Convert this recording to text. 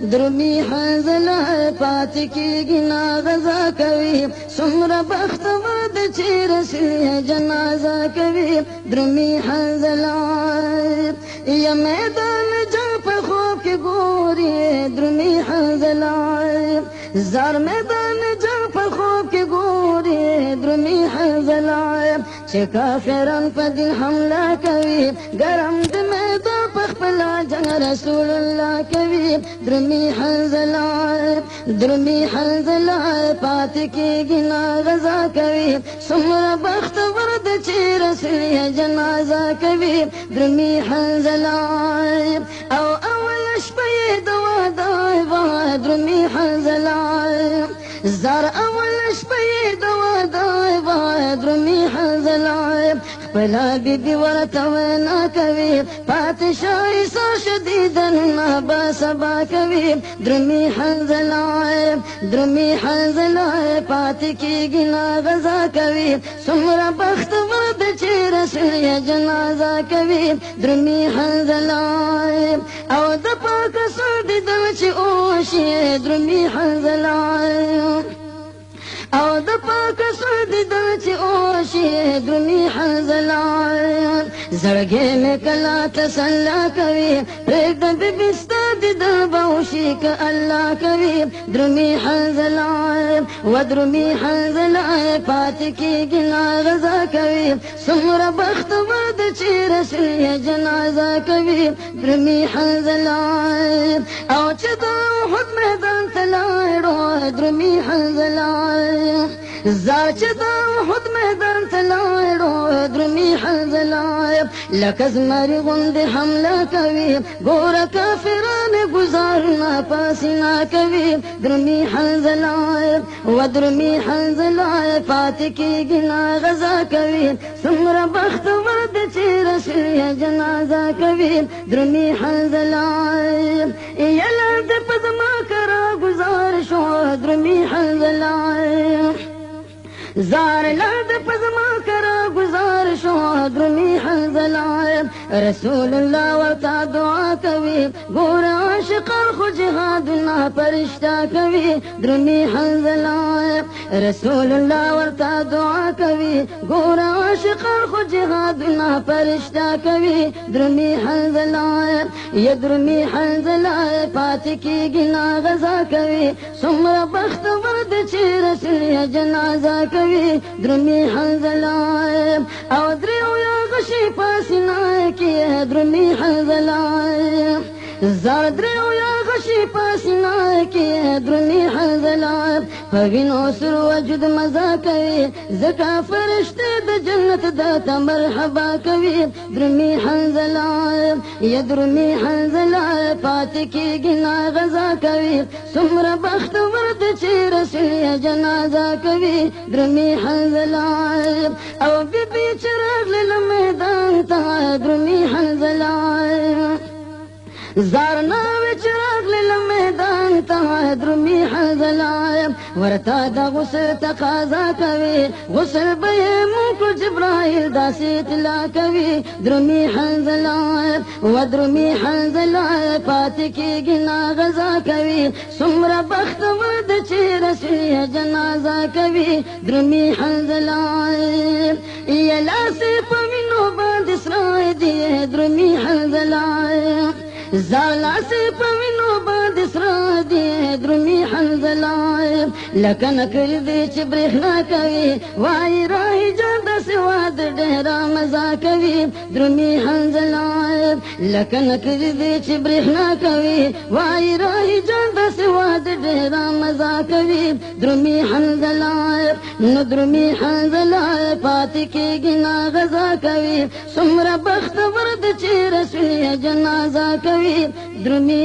درمی حنزله پاتې کېږي ناغزا کوي څومره بختور ده چې رسول جنازه کوي درمی حنزله یا میدان جنگ په خوب کې ګوري درمی حنزله زار میدان جنگ په خوب کې ګوري درمی حنزله چې کافران په دین حمله کوي ګرم د میدان په خپل جنگ رسول الله کوي درمی حنزله پاتې کېږي ناغزا کوي څومره بختور ده چې رسول جنازه کوي درمی حنزله او اول شپه یې د واده وه درمی حنزله زار اول شپه یې د واده وه درمی حنزله خپله بیبي ورته وینا کوي پاتې شوی سا شدیدا به سبا کوي درمی حنزله پاتې کېږي ناغزا کوي څومره بختور ده چې رسول یې جنازه کوي درمی حنزله او د پاک سودي ده چې اوشي درمی حنزله او د پاک سودي ده چې اوشي درمی حنزله زړګی مې کله تسلا کوي پرېږده بیبي ستا دیدن به وشي که الله کوي درمی حنزله و درمی حنزله پاتې کېږي ناغزا کوي څومره بختور ده چې رسول یې جنازه کوي درمی حنزله او چې د احد میدان ته لاړو درمی حنزله زار چې د احد میدان ته لاړو درمی حنزله لکه زمري غوندې حمله کوي ګوره کافران ګزارونه پاسینه کوي درمی حنزله و درمی حنزله پاتې کېږي ناغزا کوي څومره بختور ده چې رسول یې جنازه کوي درمی حنزله یله د په زما کرا ګزار شو درمی حنزله زار لاد پزما کرا گزار شو درمی حنزله رسول الله ورته دعا کوي ګور عاشقان خو جهادونه فرشتہ کوي درمی حنزله رسول الله ورته دعا کوي ګور عاشقان خو جهادونه فرشتہ کوي درمی حنزله یا درمی حنزله پاتې کېږي ناغزا کوي څومره بختور ده چې رسول یې جنازه کوي درمی حنزله او دریو یا غشي پاسینه کې درمی حنزله زار دریو یا غشي پاسینه کې درمی حنزله په وینو سر وجود مزه کوي ځکه فرشته د جنت دته مرحبا کوي درمی حنزله یا درمی حنزله پاتې کېږي ناغزا کوي څومره بختور ده چې رسول یې جنازه کوي درمی حنزله او بیبي چې راغله میدان ته درمی حنزله زار ناوی چې راغله میدان ته درمی حنزله ورته د غسل تقاضا کوي غسل به یې مونږ جبرائیل داسې اطلاع کوي درمی حنزله و درمی حنزله پاتې کېږي ناغزا کوي څومره بختور ده چې رسول یې جنازه کوي درمی حنزله یې لاسې په وینو باندې سره دي درمی حنزله زالا سے پوینو باد سرا دی درمی حنزله لکه نکر دی چې برېښنا کوي وای راهي جان داسې واد ډېره مزه کوي درمی حنزله لکه نکر دی چې برېښنا کوي وای راهي جان داسې واد ډېره مزه کوي درمی حنزله نو درمی حنزله پاتې کېږي ناغزا کوي څومره بختور ده چې رسول یې جنازه کوي درمی